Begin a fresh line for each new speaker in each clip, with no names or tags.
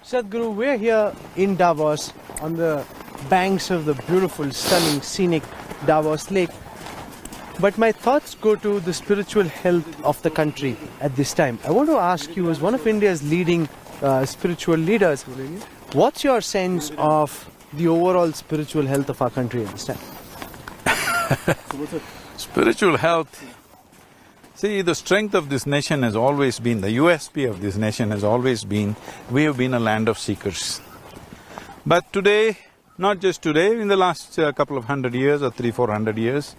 Sadhguru, we're here in Davos on the banks of the beautiful, stunning, scenic Davos Lake. But my thoughts go to the spiritual health of the country at this time. I want to ask you, as one of India's leading spiritual leaders, what's your sense of the overall spiritual health of our country at this time?
Spiritual health. See, the strength of this nation has always been, the USP of this nation has always been, we have been a land of seekers. But today, not just today, in the last couple of 100 years or 300-400 years,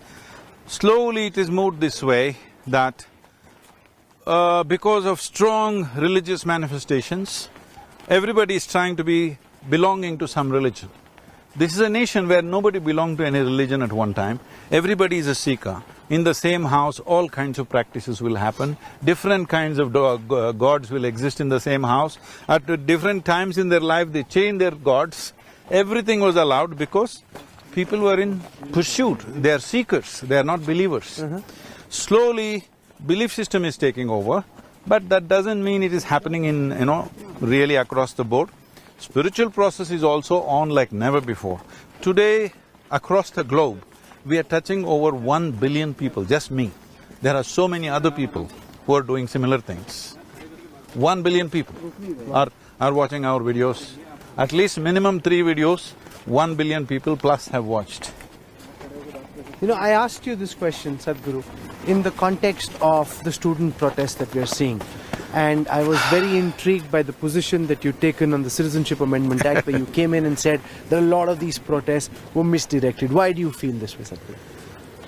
slowly it is moved this way that because of strong religious manifestations, everybody is trying to be belonging to some religion. This is a nation where nobody belonged to any religion at one time. Everybody is a seeker. In the same house, all kinds of practices will happen. Different kinds of gods will exist in the same house. At different times in their life, they change their gods. Everything was allowed because people were in pursuit. They are seekers, they are not believers. Slowly, belief system is taking over, but that doesn't mean it is happening in, really across the board. Spiritual process is also on like never before. Today, across the globe, we are touching over 1 billion people, just me. There are so many other people who are doing similar things. 1 billion people are watching our videos. At least minimum 3 videos, 1 billion people plus have watched.
I asked you this question, Sadhguru, in the context of the student protest that we are seeing. And I was very intrigued by the position that you've taken on the Citizenship Amendment Act, where you came in and said that a lot of these protests were misdirected. Why do you feel this way, Sadhguru?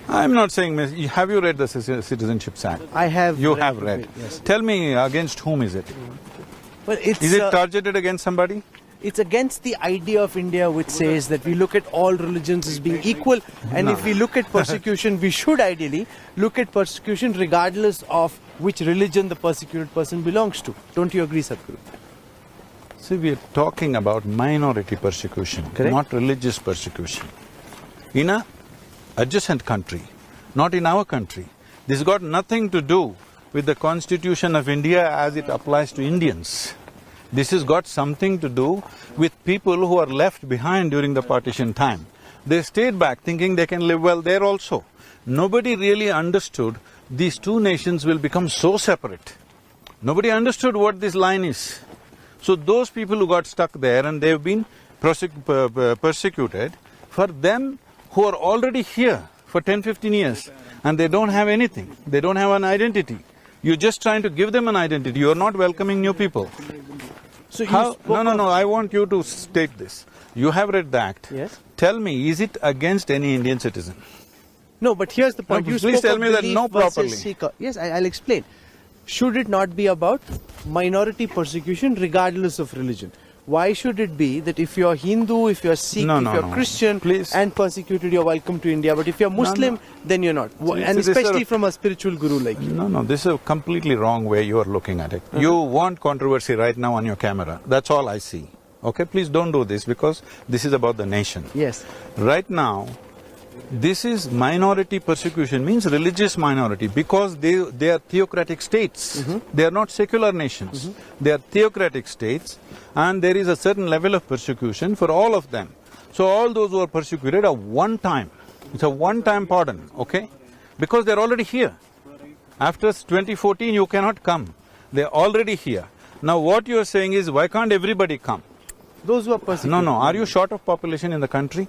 I'm not saying… Have you read the Citizenship Act?
I have.
You have read?
Yes.
Tell me, against whom is it?
Well,
is it targeted against somebody?
It's against the idea of India which says that we look at all religions as being equal, and if we look at persecution, we should ideally look at persecution regardless of which religion the persecuted person belongs to. Don't you agree, Sadhguru?
See, we are talking about minority persecution,
correct?
Not religious persecution. In a adjacent country, not in our country. This got nothing to do with the Constitution of India as it applies to Indians. This has got something to do with people who are left behind during the partition time. They stayed back thinking they can live well there also. Nobody really understood these two nations will become so separate. Nobody understood what this line is. So those people who got stuck there and they've been persecuted, for them who are already here for 10-15 years and they don't have anything, they don't have an identity, you're just trying to give them an identity, you're not welcoming new people.
So
No, I want you to state this. You have read the act.
Yes.
Tell me, is it against any Indian citizen?
No, but here's the point.
No, please tell me that no properly.
Seeker. Yes, I'll explain. Should it not be about minority persecution regardless of religion? Why should it be that if you're Hindu, if you're Sikh, if you're Christian and persecuted, you're welcome to India, but if you're Muslim, then you're not? And especially from a spiritual guru like you.
No, this is a completely wrong way you are looking at it. You want controversy right now on your camera, that's all I see. Okay, please don't do this because this is about the nation.
Yes.
Right now, this is minority persecution, means religious minority, because they are theocratic states. They are not secular nations. They are theocratic states, and there is a certain level of persecution for all of them. So all those who are persecuted are one time. It's a one-time pardon, okay? Because they're already here. After 2014, you cannot come. They're already here. Now what you're saying is, why can't everybody come?
Those who are persecuted.
No, are you short of population in the country?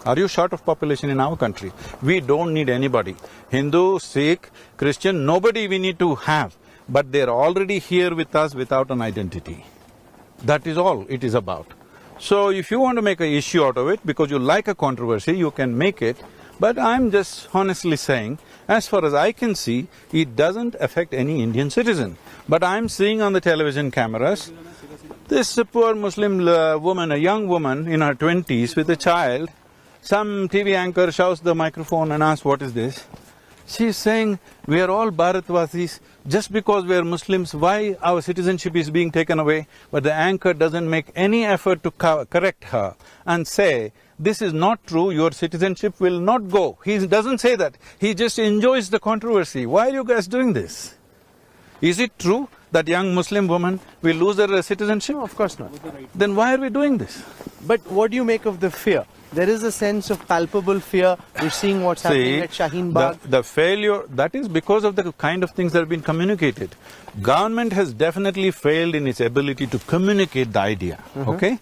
Are you short of population in our country? We don't need anybody. Hindu, Sikh, Christian, nobody we need to have. But they're already here with us without an identity. That is all it is about. So if you want to make an issue out of it, because you like a controversy, you can make it. But I'm just honestly saying, as far as I can see, it doesn't affect any Indian citizen. But I'm seeing on the television cameras, this poor Muslim woman, a young woman in her 20s with a child, some TV anchor shows the microphone and asks, what is this? She's saying, we are all Bharatvasis, just because we are Muslims, why our citizenship is being taken away? But the anchor doesn't make any effort to correct her and say, this is not true, your citizenship will not go. He doesn't say that, he just enjoys the controversy. Why are you guys doing this? Is it true that young Muslim woman, we lose her citizenship?
No, of course not.
Then why are we doing this?
But what do you make of the fear? There is a sense of palpable fear. We're seeing what's happening at Shaheen Bagh.
The failure, that is because of the kind of things that have been communicated. Government has definitely failed in its ability to communicate the idea, okay?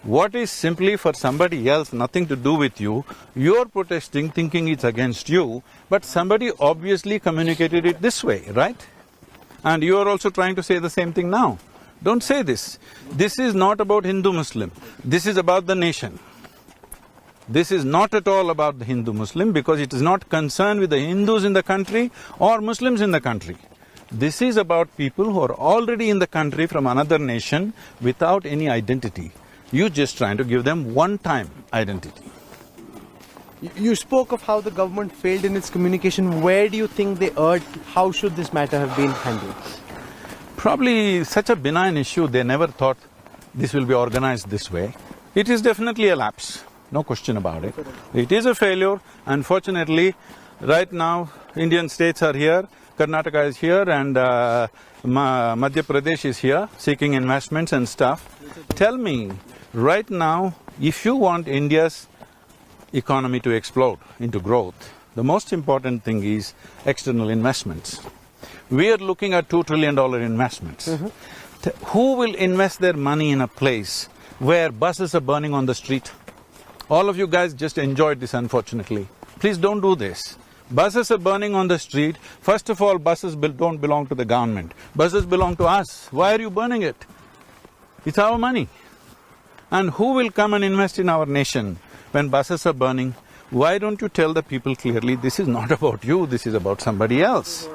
What is simply for somebody else, nothing to do with you, you're protesting thinking it's against you, but somebody obviously communicated it this way, right? And you are also trying to say the same thing now. Don't say this. This is not about Hindu-Muslim, this is about the nation. This is not at all about the Hindu-Muslim because it is not concerned with the Hindus in the country or Muslims in the country. This is about people who are already in the country from another nation without any identity. You're just trying to give them one-time identity.
You spoke of how the government failed in its communication. Where do you think they erred? How should this matter have been handled?
Probably such a benign issue, they never thought this will be organized this way. It is definitely a lapse. No question about it. It is a failure. Unfortunately, right now, Indian states are here, Karnataka is here and Madhya Pradesh is here seeking investments and stuff. Tell me, right now, if you want India's economy to explode into growth, the most important thing is external investments. We are looking at $2 trillion investments. Who will invest their money in a place where buses are burning on the street? All of you guys just enjoyed this, unfortunately. Please don't do this. Buses are burning on the street. First of all, buses don't belong to the government. Buses belong to us. Why are you burning it? It's our money. And who will come and invest in our nation when buses are burning? Why don't you tell the people clearly, this is not about you, this is about somebody else?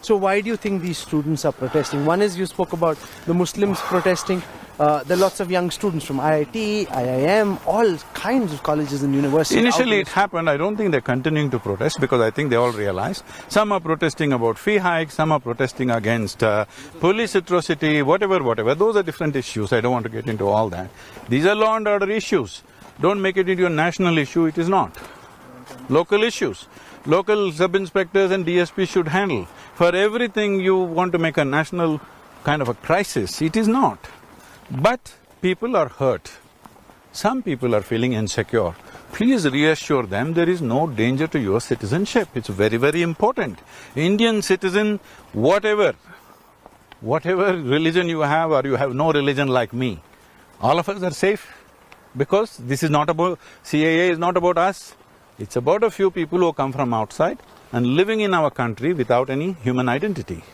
So why do you think these students are protesting? One is you spoke about the Muslims protesting. There are lots of young students from IIT, IIM, all kinds of colleges and universities.
Initially it happened, I don't think they're continuing to protest because I think they all realize. Some are protesting about fee hikes, some are protesting against police atrocity, whatever. Those are different issues, I don't want to get into all that. These are law and order issues. Don't make it into a national issue, it is not. Local issues. Local sub-inspectors and DSP should handle. For everything you want to make a national kind of a crisis, it is not. But people are hurt. Some people are feeling insecure. Please reassure them there is no danger to your citizenship. It's very, very important. Indian citizen, whatever religion you have or you have no religion like me, all of us are safe because this is not about… CAA is not about us. It's about a few people who come from outside and living in our country without any human identity.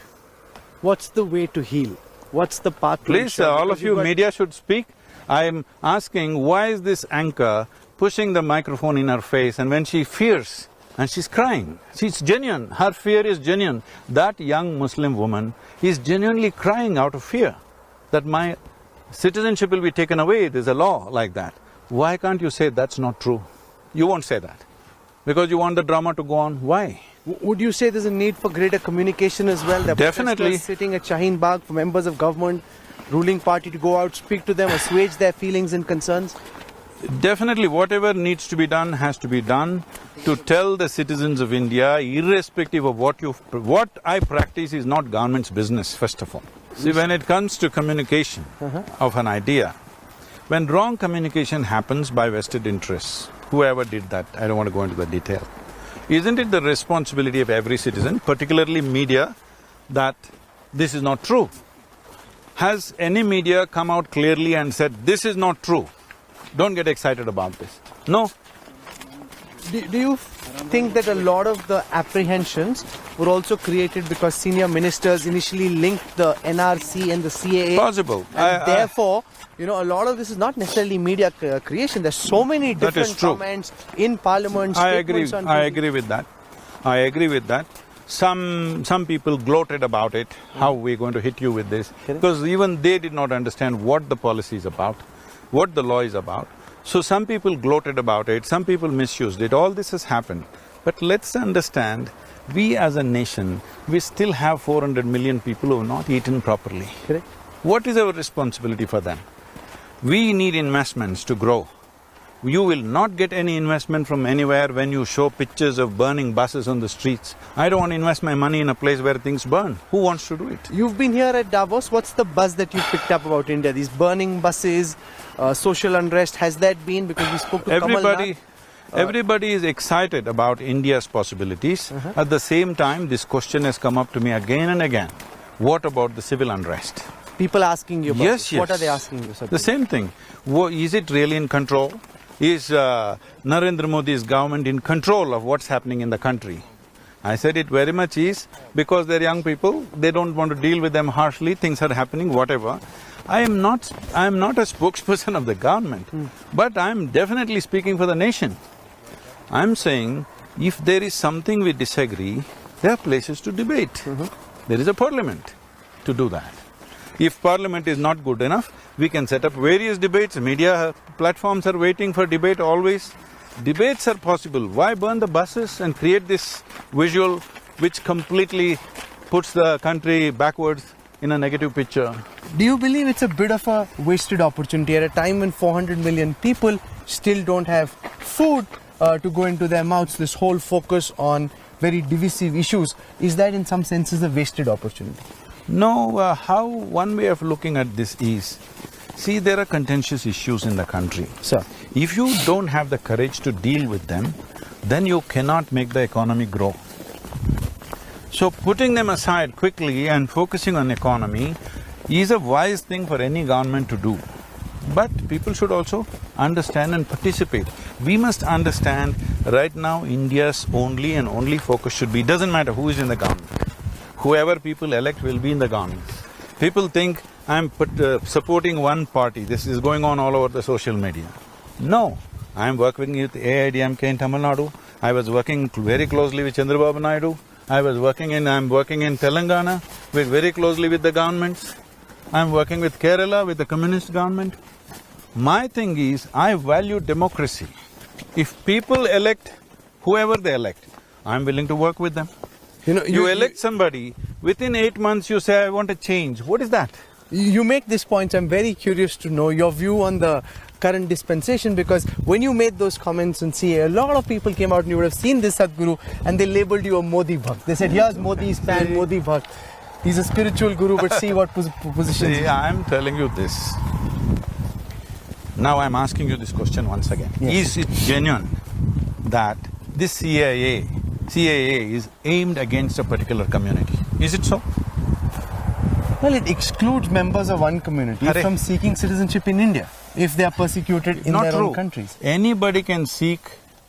What's the way to heal? What's the path to…
Please, all of you media should speak. I'm asking, why is this anchor pushing the microphone in her face and when she fears and she's crying? She's genuine, her fear is genuine. That young Muslim woman is genuinely crying out of fear that my citizenship will be taken away, there's a law like that. Why can't you say that's not true? You won't say that because you want the drama to go on. Why?
Would you say there's a need for greater communication as well?
Definitely.
Sitting at Shaheen Bagh for members of government, ruling party to go out, speak to them, assuage their feelings and concerns?
Definitely, whatever needs to be done has to be done to tell the citizens of India, irrespective of what I practice is not government's business, first of all. See, when it comes to communication of an idea, when wrong communication happens by vested interests, whoever did that, I don't want to go into the detail, isn't it the responsibility of every citizen, particularly media, that this is not true? Has any media come out clearly and said, this is not true, don't get excited about this? No.
Do you think that a lot of the apprehensions were also created because senior ministers initially linked the NRC and the CAA?
Possible.
And therefore, you know, a lot of this is not necessarily media creation. There's so many different comments in parliament,
I agree with that. Some people gloated about it, how we're going to hit you with this, because even they did not understand what the policy is about, what the law is about. So some people gloated about it, some people misused it, all this has happened. But let's understand, we as a nation, we still have 400 million people who have not eaten properly. What is our responsibility for them? We need investments to grow. You will not get any investment from anywhere when you show pictures of burning buses on the streets. I don't want to invest my money in a place where things burn. Who wants to do it?
You've been here at Davos. What's the buzz that you picked up about India? These burning buses, social unrest, has that been? Because we spoke to
Everybody is excited about India's possibilities. At the same time, this question has come up to me again and again. What about the civil unrest?
People asking you about
Yes,
it. What
yes.
are they asking you, Sadhguru?
The same thing. Is it really in control? Is Narendra Modi's government in control of what's happening in the country? I said it very much is, because they're young people, they don't want to deal with them harshly, things are happening, whatever. I am not a spokesperson of the government, but I'm definitely speaking for the nation. I'm saying, if there is something we disagree, there are places to debate. There is a parliament to do that. If parliament is not good enough, we can set up various debates. Media platforms are waiting for debate always. Debates are possible. Why burn the buses and create this visual which completely puts the country backwards in a negative picture?
Do you believe it's a bit of a wasted opportunity at a time when 400 million people still don't have food to go into their mouths? This whole focus on very divisive issues, is that in some senses a wasted opportunity?
No, how one way of looking at this is, see, there are contentious issues in the country.
Sir.
If you don't have the courage to deal with them, then you cannot make the economy grow. So putting them aside quickly and focusing on economy is a wise thing for any government to do. But people should also understand and participate. We must understand right now India's only focus should be, doesn't matter who is in the government. Whoever people elect will be in the government. People think I'm supporting one party, this is going on all over the social media. No, I'm working with AIDMK in Tamil Nadu, I was working very closely with Chandrababu Naidu, I'm working in Telangana very closely with the governments, I'm working with Kerala with the communist government. My thing is, I value democracy. If people elect whoever they elect, I'm willing to work with them. You elect somebody, within 8 months you say, I want a change. What is that?
You make this point. I'm very curious to know your view on the current dispensation, because when you made those comments on CAA, a lot of people came out and you would have seen this Sadhguru and they labelled you a Modi Bhakt. They said, here's Modi's fan, Modi Bhakt. He's a spiritual guru, but see what position.
See, I'm telling you this. Now I'm asking you this question once again.
Yes.
Is it genuine that this CAA is aimed against a particular community? Is it so?
Well, it excludes members of one community from seeking citizenship in India if they are persecuted in their own countries.
Anybody can seek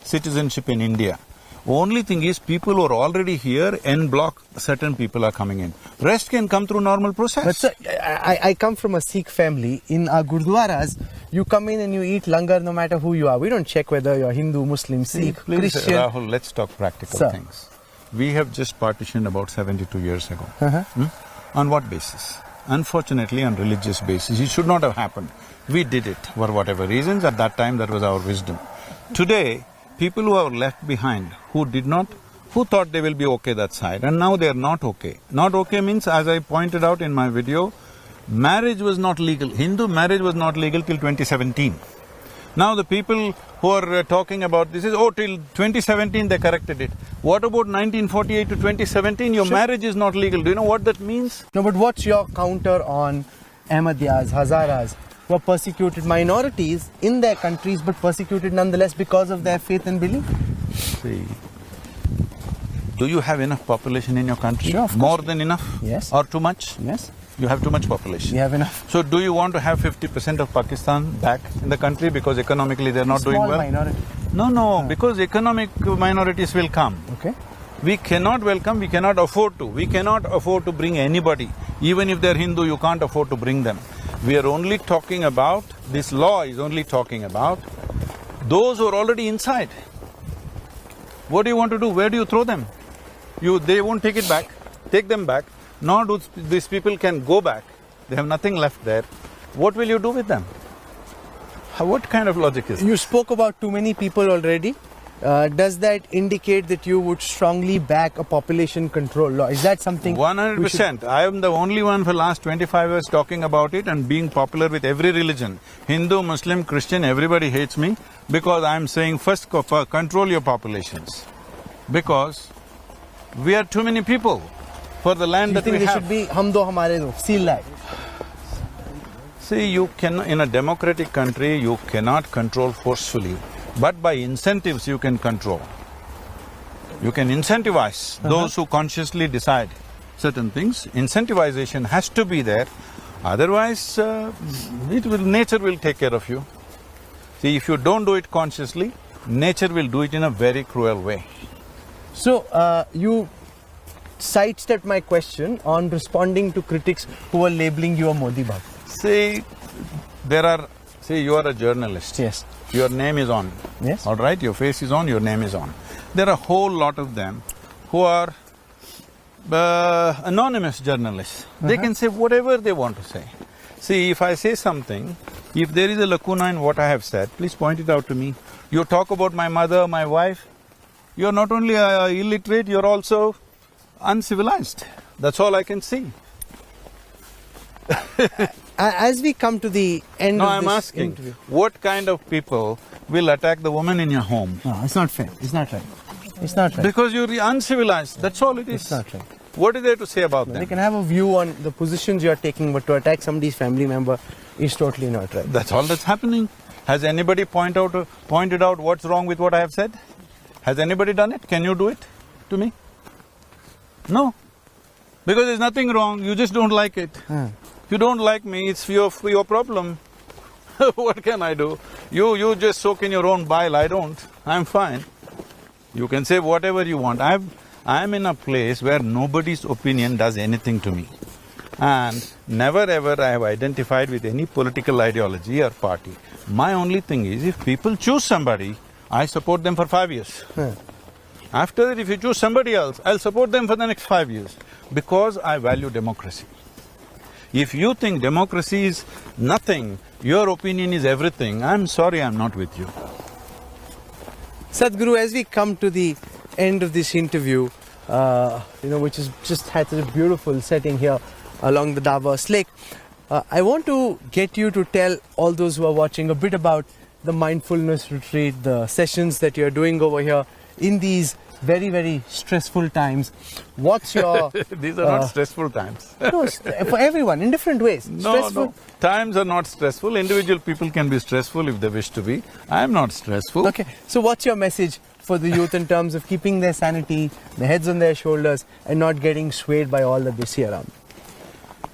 citizenship in India. Only thing is, people who are already here en bloc, certain people are coming in. Rest can come through normal process.
But sir, I come from a Sikh family. In our gurdwaras, you come in and you eat langar no matter who you are. We don't check whether you're Hindu, Muslim, Sikh,
Please,
Christian.
Rahul, let's talk practical things. We have just partitioned about 72 years ago. On what basis? Unfortunately, on religious basis. It should not have happened. We did it for whatever reasons. At that time, that was our wisdom. Today, people who are left behind, who thought they will be okay that side, and now they are not okay. Not okay means, as I pointed out in my video, marriage was not legal. Hindu marriage was not legal till 2017. Now the people who are talking about this is, till 2017 they corrected it. What about 1948 to 2017? Your marriage is not legal. Do you know what that means?
No, but what's your counter on Ahmadiyas, Hazaras, who are persecuted minorities in their countries but persecuted nonetheless because of their faith and belief?
See, do you have enough population in your country?
Sure, of course.
More than enough?
Yes.
Or too much?
Yes.
You have too much population.
We have enough.
So do you want to have 50% of Pakistan back in the country because economically they're not doing well?
Small minority.
No, because economic minorities will come.
Okay.
We cannot welcome, we cannot afford to. We cannot afford to bring anybody. Even if they're Hindu, you can't afford to bring them. We are only talking about, this law is only talking about those who are already inside. What do you want to do? Where do you throw them? They won't take it back. Take them back. Nor do these people can go back. They have nothing left there. What will you do with them? What kind of logic is this?
You spoke about too many people already. does that indicate that you would strongly back a population control law? Is that something?
100%. I am the only one for last 25 years talking about it and being popular with every religion. Hindu, Muslim, Christian, everybody hates me because I am saying first control your populations. Because we are too many people for the land that we have.
You think they should be hum do hamare do, seal like?
See, you can, in a democratic country, you cannot control forcefully, but by incentives you can control. You can incentivize those who consciously decide certain things. Incentivization has to be there, otherwise nature will take care of you. See, if you don't do it consciously, nature will do it in a very cruel way.
So, you sidestepped my question on responding to critics who are labeling you a Modi Bhakt.
See, you are a journalist.
Yes.
Your name is on.
Yes.
All right, your face is on, your name is on. There are a whole lot of them who are anonymous journalists. They can say whatever they want to say. See, if I say something, if there is a lacuna in what I have said, please point it out to me. You talk about my mother, my wife, you're not only illiterate, you're also uncivilized. That's all I can see.
As we come to the end of this interview…
what kind of people will attack the woman in your home?
No, it's not fair. It's not right. It's not right.
Because you're uncivilized, that's all it is.
It's not right.
What is there to say about
They
them?
can have a view on the positions you're taking, but to attack somebody's family member is totally not right.
That's all that's happening. Has anybody pointed out what's wrong with what I have said? Has anybody done it? Can you do it to me? No. Because there's nothing wrong, you just don't like it. If you don't like me, it's your problem. What can I do? You just soak in your own bile, I don't. I'm fine. You can say whatever you want. I'm in a place where nobody's opinion does anything to me. And never ever I have identified with any political ideology or party. My only thing is, if people choose somebody, I support them for 5 years. After that, if you choose somebody else, I'll support them for the next 5 years, because I value democracy. If you think democracy is nothing, your opinion is everything, I'm sorry, I'm not with you.
Sadhguru, as we come to the end of this interview, which has just had such a beautiful setting here along the Davos lake, I want to get you to tell all those who are watching a bit about the mindfulness retreat, the sessions that you're doing over here in these very, very stressful times. What's your…
These are not stressful times.
No, for everyone, in different ways.
No. Times are not stressful. Individual people can be stressful if they wish to be. I am not stressful.
Okay, so what's your message for the youth in terms of keeping their sanity, their heads on their shoulders, and not getting swayed by all that they see around?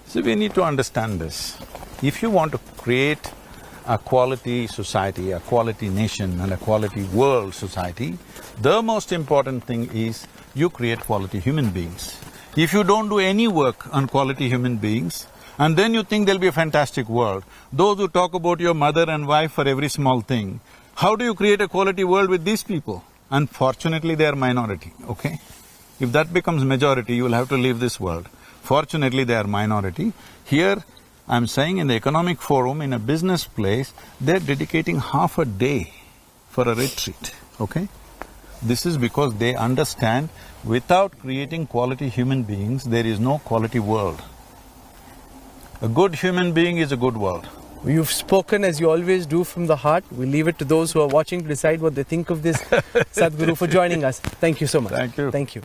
So we need to understand this. If you want to create a quality society, a quality nation and a quality world society, the most important thing is you create quality human beings. If you don't do any work on quality human beings, and then you think there'll be a fantastic world, those who talk about your mother and wife for every small thing, how do you create a quality world with these people? Unfortunately, they are minority, okay? If that becomes majority, you will have to leave this world. Fortunately, they are minority. Here, I'm saying in the economic forum, in a business place, they're dedicating half a day for a retreat, okay? This is because they understand without creating quality human beings, there is no quality world. A good human being is a good world.
You've spoken as you always do from the heart. We leave it to those who are watching to decide what they think of this. Sadhguru, for joining us. Thank you so much.
Thank you.
Thank you.